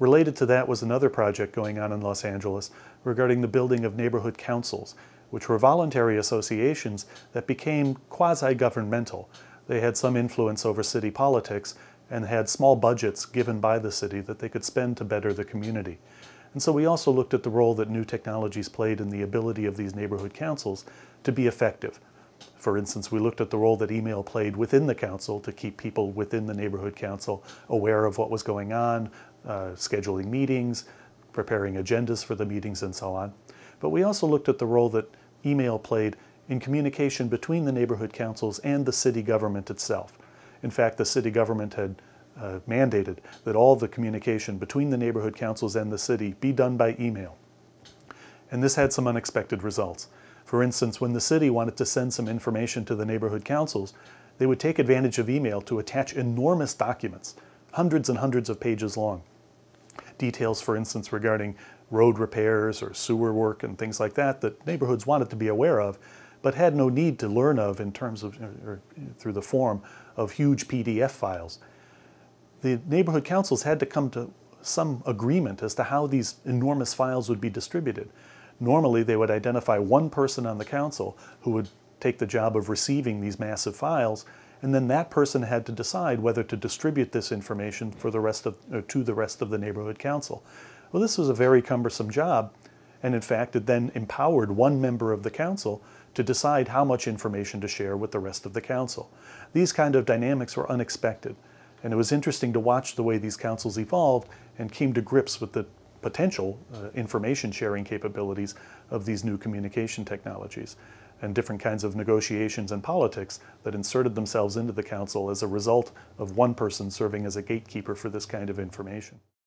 Related to that was another project going on in Los Angeles regarding the building of neighborhood councils, which were voluntary associations that became quasi-governmental. They had some influence over city politics and had small budgets given by the city that they could spend to better the community. And so we also looked at the role that new technologies played in the ability of these neighborhood councils to be effective. For instance, we looked at the role that email played within the council to keep people within the neighborhood council aware of what was going on, scheduling meetings, preparing agendas for the meetings, and so on. But we also looked at the role that email played in communication between the neighborhood councils and the city government itself. In fact, the city government had mandated that all the communication between the neighborhood councils and the city be done by email. And this had some unexpected results. For instance, when the city wanted to send some information to the neighborhood councils, they would take advantage of email to attach enormous documents, hundreds and hundreds of pages long. Details, for instance, regarding road repairs or sewer work and things like that that neighborhoods wanted to be aware of, but had no need to learn of in terms of, or through the form of huge PDF files. The neighborhood councils had to come to some agreement as to how these enormous files would be distributed. Normally, they would identify one person on the council who would take the job of receiving these massive files, and then that person had to decide whether to distribute this information for the rest of, to the rest of the neighborhood council. Well, this was a very cumbersome job, and in fact, it then empowered one member of the council to decide how much information to share with the rest of the council. These kind of dynamics were unexpected, and it was interesting to watch the way these councils evolved and came to grips with the potential information sharing capabilities of these new communication technologies and different kinds of negotiations and politics that inserted themselves into the council as a result of one person serving as a gatekeeper for this kind of information.